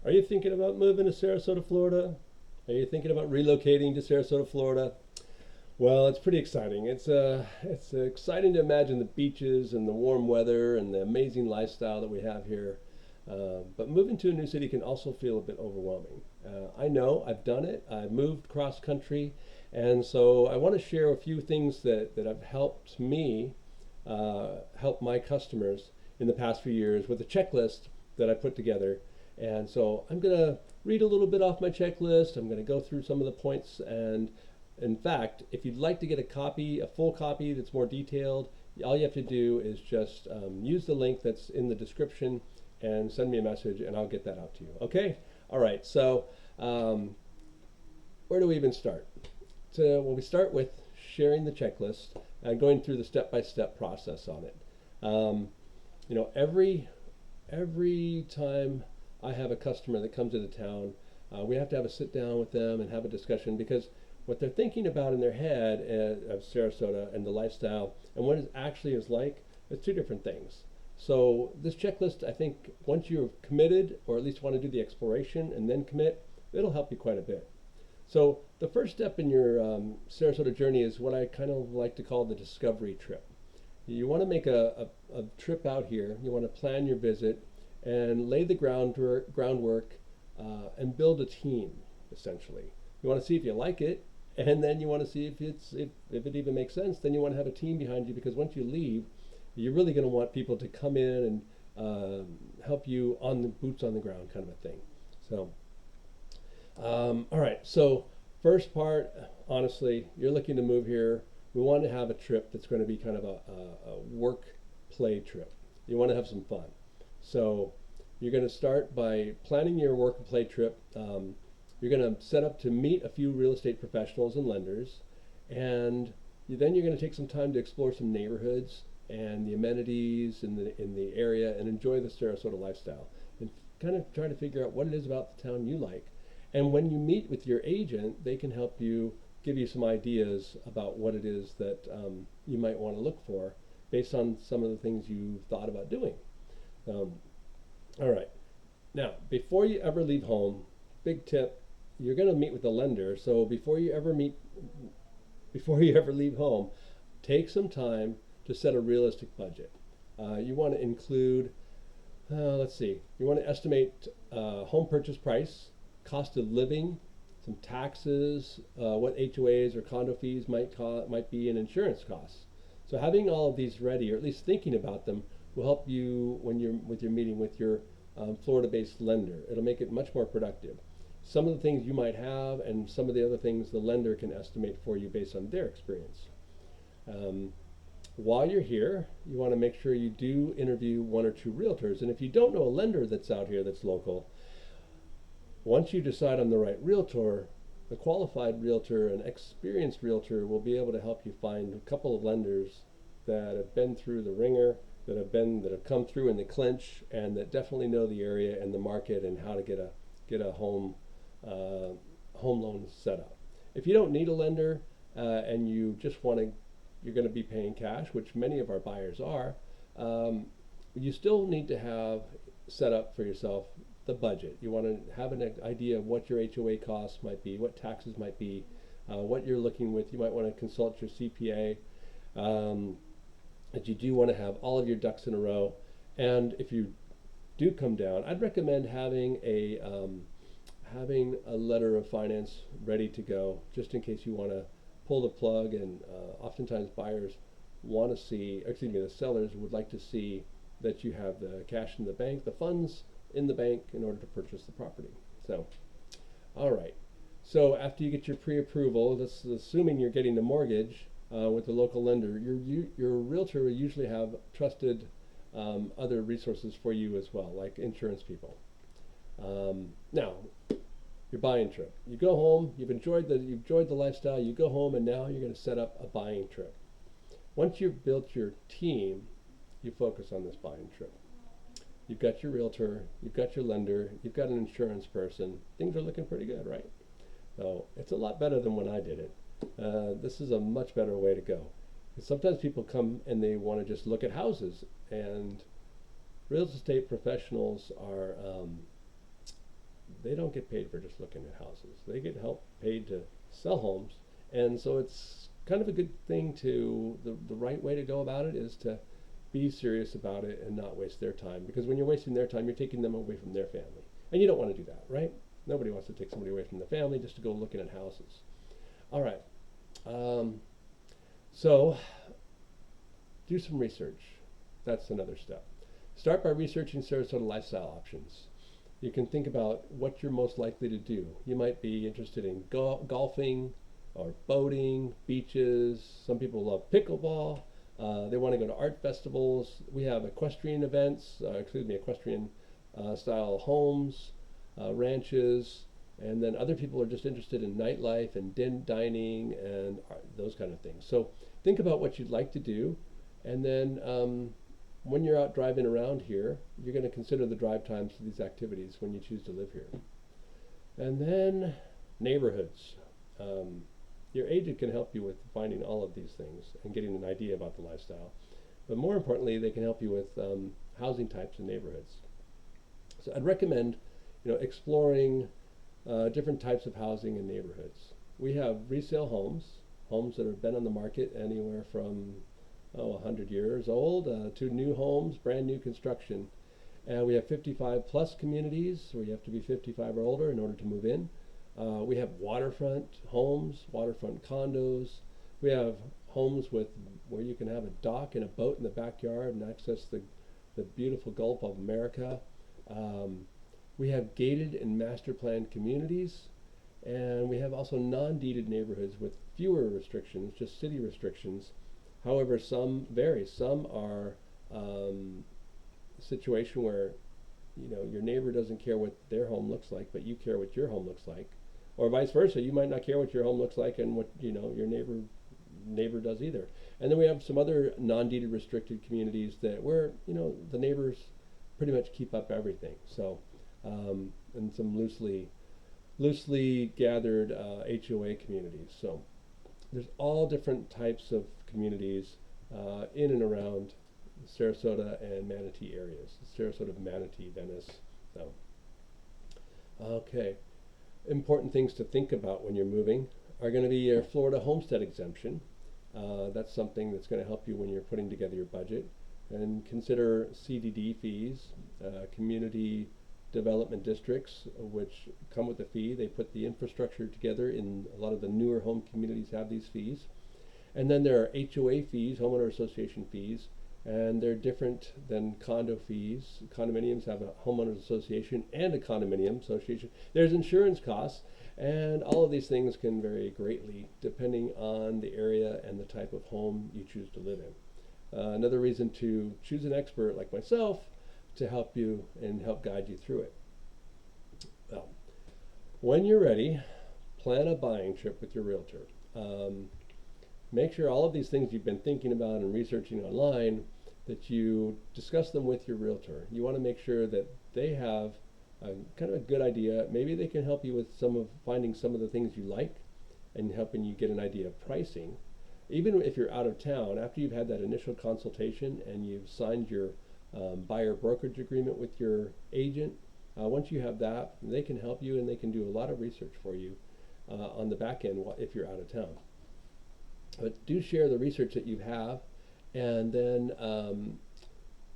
Are you thinking about moving to Sarasota, Florida? Are you thinking about relocating to Sarasota, Florida? Well, it's pretty exciting. It's exciting to imagine the beaches and the warm weather and the amazing lifestyle that we have here. But moving to a new city can also feel a bit overwhelming. I know I've done it. I've moved cross country, and so I want to share a few things that have helped me help my customers in the past few years with a checklist that I put together. And so I'm going to read a little bit off my checklist. I'm going to go through some of the points. And in fact, if you'd like to get a copy, a full copy that's more detailed, all you have to do is just use the link that's in the description and send me a message, and I'll get that out to you. Okay? All right. So where do we even start? So, well, we start with sharing the checklist and going through the step-by-step process on it. You know, every time I have a customer that comes into town, we have to have a sit down with them and have a discussion, because what they're thinking about in their head of Sarasota and the lifestyle and what it actually is like is two different things. So this checklist, I think, once you're committed, or at least want to do the exploration and then commit, it'll help you quite a bit. So the first step in your Sarasota journey is what I kind of like to call the discovery trip. You want to make a trip out here. You want to plan your visit and lay the groundwork and build a team, essentially. You want to see if you like it, and then you want to see if it even makes sense. Then you want to have a team behind you, because once you leave, you're really going to want people to come in and help you on the boots on the ground kind of a thing. So, all right. So first part, honestly, you're looking to move here. We want to have a trip that's going to be kind of a work play trip. You want to have some fun. So you're going to start by planning your work and play trip. You're going to set up to meet a few real estate professionals and lenders, and then you're going to take some time to explore some neighborhoods and the amenities in the area and enjoy the Sarasota lifestyle, and kind of try to figure out what it is about the town you like. And when you meet with your agent, they can help you, give you some ideas about what it is that you might want to look for based on some of the things you've thought about doing. All right. Now, before you ever leave home, big tip, you're going to meet with the lender. So before you ever leave home, take some time to set a realistic budget. You want to include, let's see, you want to estimate home purchase price, cost of living, some taxes, what HOAs or condo fees might be, and insurance costs. So having all of these ready, or at least thinking about them, will help you when you're meeting with your Florida-based lender. It'll make it much more productive. Some of the things you might have, and some of the other things the lender can estimate for you based on their experience. While you're here, you want to make sure you do interview one or two realtors. And if you don't know a lender that's out here that's local, once you decide on the right realtor, the qualified realtor, an experienced realtor, will be able to help you find a couple of lenders that have been through the ringer, that have come through in the clinch, and that definitely know the area and the market and how to get a home loan set up. If you don't need a lender and you just you're going to be paying cash, which many of our buyers are, you still need to have set up for yourself the budget. You want to have an idea of what your HOA costs might be, what taxes might be, what you're looking with. You might want to consult your CPA. That you do want to have all of your ducks in a row. And if you do come down, I'd recommend having a letter of finance ready to go, just in case you want to pull the plug. And oftentimes buyers want to see, the sellers would like to see that you have the cash in the bank, the funds in the bank, in order to purchase the property. So, all right. So after you get your pre-approval, this is assuming you're getting the mortgage with the local lender, your realtor will usually have trusted other resources for you as well, like insurance people. Now, your buying trip. You go home, you've enjoyed the lifestyle, you go home, and now you're going to set up a buying trip. Once you've built your team, you focus on this buying trip. You've got your realtor, you've got your lender, you've got an insurance person. Things are looking pretty good, right? So it's a lot better than when I did it. This is a much better way to go. Sometimes people come and they want to just look at houses, and real estate professionals are they don't get paid for just looking at houses. They get help paid to sell homes. And so it's kind of a good thing to, the right way to go about it is to be serious about it and not waste their time. Because when you're wasting their time, you're taking them away from their family. And you don't want to do that, right? Nobody wants to take somebody away from their family just to go looking at houses. All right. So do some research. That's another step. Start by researching Sarasota lifestyle options. You can think about what you're most likely to do. You might be interested in golfing or boating, beaches. Some people love pickleball. They want to go to art festivals. We have equestrian events, equestrian style homes, ranches, and then other people are just interested in nightlife and dining and those kind of things. So think about what you'd like to do, and then when you're out driving around here, you're going to consider the drive times for these activities when you choose to live here. And then neighborhoods. Your agent can help you with finding all of these things and getting an idea about the lifestyle. But more importantly, they can help you with housing types and neighborhoods. So I'd recommend, exploring different types of housing and neighborhoods. We have resale homes that have been on the market anywhere from 100 years old to new homes, brand new construction. And we have 55 plus communities where you have to be 55 or older in order to move in. We have waterfront homes, waterfront condos. We have homes where you can have a dock and a boat in the backyard and access the beautiful Gulf of America. We have gated and master planned communities. And we have also non-deeded neighborhoods with fewer restrictions, just city restrictions. However, some vary. Some are a situation where your neighbor doesn't care what their home looks like, but you care what your home looks like, or vice versa. You might not care what your home looks like and what your neighbor does either. And then we have some other non-deeded restricted communities that where the neighbors pretty much keep up everything. So and some loosely gathered HOA communities. So there's all different types of communities in and around the Sarasota and Manatee areas. Sarasota, Manatee, Venice. So, okay. Important things to think about when you're moving are going to be your Florida homestead exemption. That's something that's going to help you when you're putting together your budget. And consider CDD fees, community development districts, which come with a fee. They put the infrastructure together. In a lot of the newer home communities have these fees. And then there are HOA fees, homeowner association fees, and they're different than condo fees. Condominiums have a homeowners association and a condominium association. There's insurance costs, and all of these things can vary greatly depending on the area and the type of home you choose to live in. Another reason to choose an expert like myself to help you and help guide you through it. Well, when you're ready, plan a buying trip with your realtor. Make sure all of these things you've been thinking about and researching online, that you discuss them with your realtor. You want to make sure that they have kind of a good idea. Maybe they can help you with finding some of the things you like and helping you get an idea of pricing. Even if you're out of town, after you've had that initial consultation and you've signed your buyer brokerage agreement with your agent, once you have that, they can help you and they can do a lot of research for you on the back end if you're out of town. But do share the research that you have, and then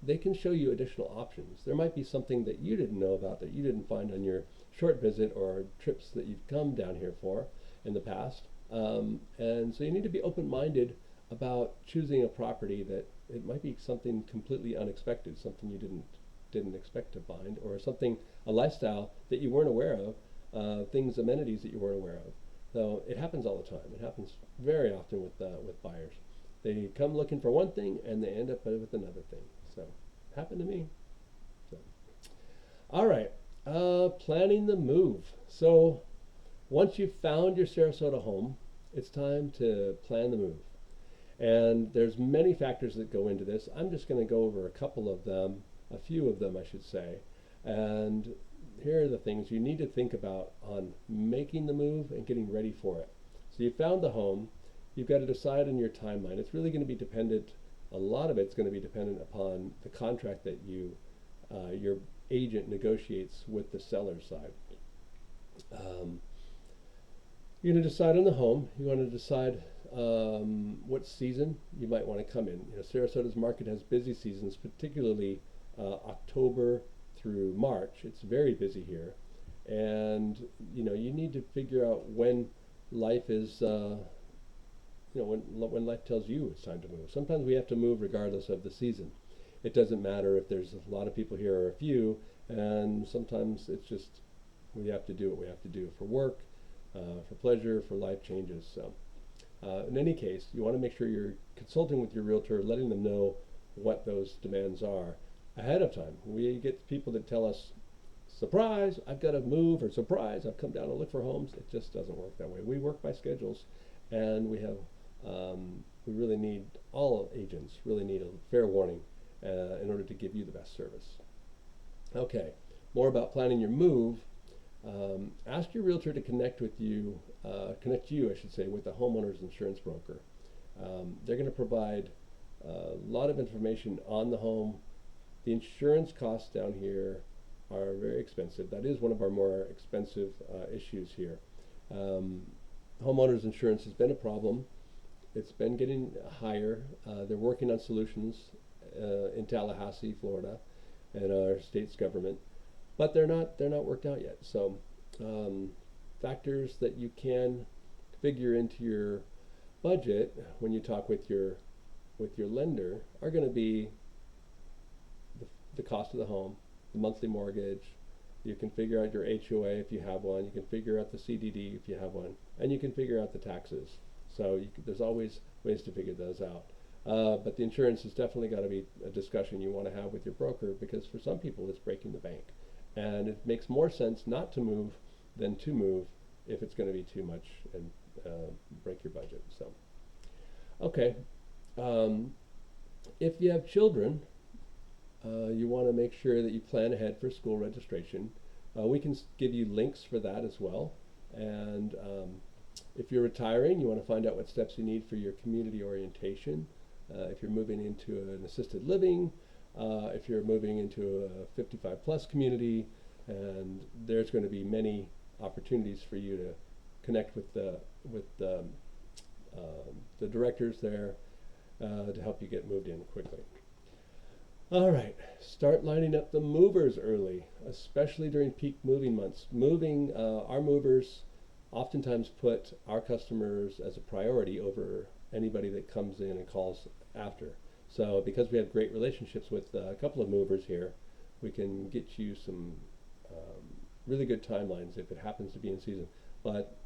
they can show you additional options. There might be something that you didn't know about that you didn't find on your short visit or trips that you've come down here for in the past. And so you need to be open-minded about choosing a property that it might be something completely unexpected, something you didn't expect to find, or a lifestyle that you weren't aware of, amenities that you weren't aware of. So it happens all the time. It happens very often with buyers. They come looking for one thing and they end up with another thing. So it happened to me. So, all right, planning the move. So once you've found your Sarasota home, it's time to plan the move. And there's many factors that go into this. I'm just going to go over a few of them, I should say. And here are the things you need to think about on making the move and getting ready for it. So you found the home, you've got to decide on your timeline. It's really going to be dependent, a lot of it's going to be dependent upon the contract that your agent negotiates with the seller's side. Um, you're going to decide on the home. You want to decide what season you might want to come in. Sarasota's market has busy seasons, particularly October through March. It's very busy here, and you need to figure out when life is. When life tells you it's time to move. Sometimes we have to move regardless of the season. It doesn't matter if there's a lot of people here or a few, and sometimes it's just we have to do what we have to do for work, for pleasure, for life changes. So, in any case, you want to make sure you're consulting with your realtor, letting them know what those demands are ahead of time. We get people that tell us, surprise, I've got to move, or surprise, I've come down to look for homes. It just doesn't work that way. We work by schedules, and we really need, all agents really need a fair warning in order to give you the best service. Okay, more about planning your move. Ask your realtor to connect you, I should say, with a homeowner's insurance broker. They're going to provide a lot of information on the home. The insurance costs down here are very expensive. That is one of our more expensive issues here. Homeowners insurance has been a problem. It's been getting higher. They're working on solutions in Tallahassee, Florida, and our state's government, but they're not worked out yet. So factors that you can figure into your budget when you talk with your lender are going to be the cost of the home, the monthly mortgage. You can figure out your HOA if you have one. You can figure out the CDD if you have one, and you can figure out the taxes. So there's always ways to figure those out. But the insurance has definitely got to be a discussion you want to have with your broker, because for some people it's breaking the bank. And it makes more sense not to move than to move if it's going to be too much and break your budget. So, okay. If you have children, you want to make sure that you plan ahead for school registration. We can give you links for that as well. And if you're retiring, you want to find out what steps you need for your community orientation. If you're moving into an assisted living, if you're moving into a 55 plus community, and there's going to be many opportunities for you to connect with the directors there to help you get moved in quickly. All right, start lining up the movers early, especially during peak moving months. Our movers oftentimes put our customers as a priority over anybody that comes in and calls after. So because we have great relationships with a couple of movers here, we can get you some really good timelines if it happens to be in season. But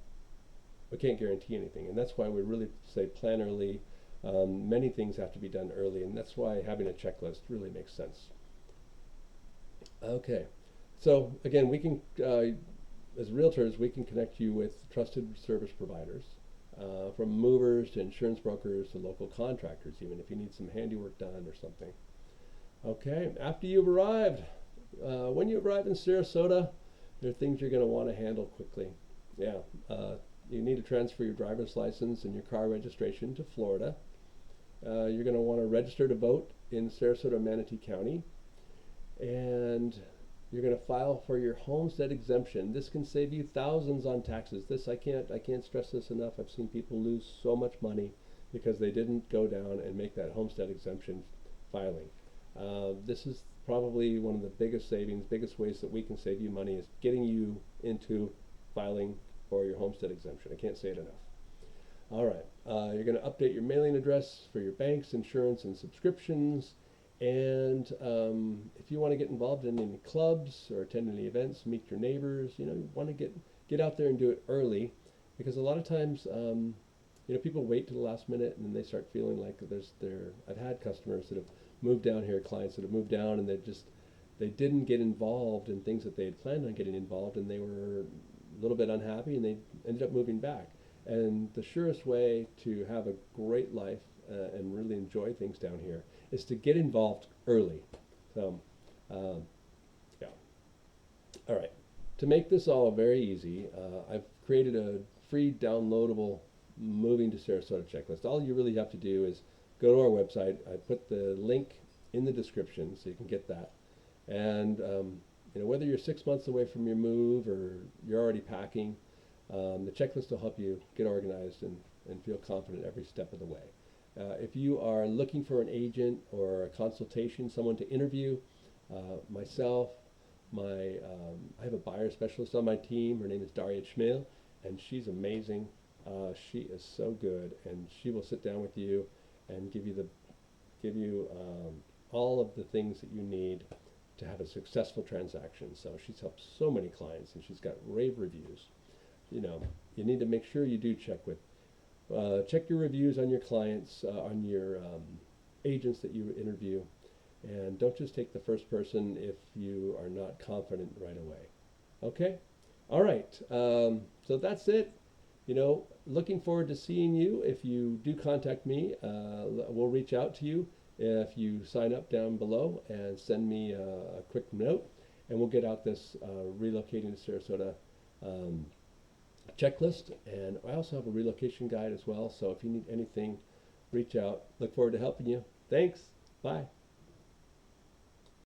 we can't guarantee anything, and that's why we really say plan early. Many things have to be done early, and that's why having a checklist really makes sense. Okay, so again, we can, as realtors, we can connect you with trusted service providers, from movers to insurance brokers to local contractors, even if you need some handiwork done or something. Okay, after you've arrived, when you arrive in Sarasota, there are things you're going to want to handle quickly. Yeah, you need to transfer your driver's license and your car registration to Florida. You're going to want to register to vote in Sarasota, Manatee County, and you're going to file for your homestead exemption. This can save you thousands on taxes. I can't stress this enough. I've seen people lose so much money because they didn't go down and make that homestead exemption filing. This is probably one of the biggest ways that we can save you money, is getting you into filing for your homestead exemption. I can't say it enough. All right, you're going to update your mailing address for your banks, insurance, and subscriptions. And if you want to get involved in any clubs or attend any events, meet your neighbors, you want to get out there and do it early, because a lot of times, people wait to the last minute and then they start feeling like I've had customers that have moved down here, clients that have moved down, and they didn't get involved in things that they had planned on getting involved, and they were a little bit unhappy, and they ended up moving back. And the surest way to have a great life and really enjoy things down here is to get involved early. So, yeah. All right. To make this all very easy, I've created a free downloadable Moving to Sarasota checklist. All you really have to do is go to our website. I put the link in the description so you can get that. And whether you're 6 months away from your move or you're already packing, the checklist will help you get organized and feel confident every step of the way. If you are looking for an agent or a consultation, someone to interview, myself, I have a buyer specialist on my team. Her name is Daria Schmil, and she's amazing. She is so good, and she will sit down with you and give you all of the things that you need to have a successful transaction. So she's helped so many clients, and she's got rave reviews. You need to make sure you do check your reviews on your clients, on your agents that you interview, and don't just take the first person if you are not confident right away. Okay? All right. So that's it. Looking forward to seeing you. If you do contact me, we'll reach out to you if you sign up down below and send me a quick note, and we'll get out this Relocating to Sarasota checklist. And I also have a relocation guide as well, so if you need anything, reach out. Look forward to helping you. Thanks. Bye.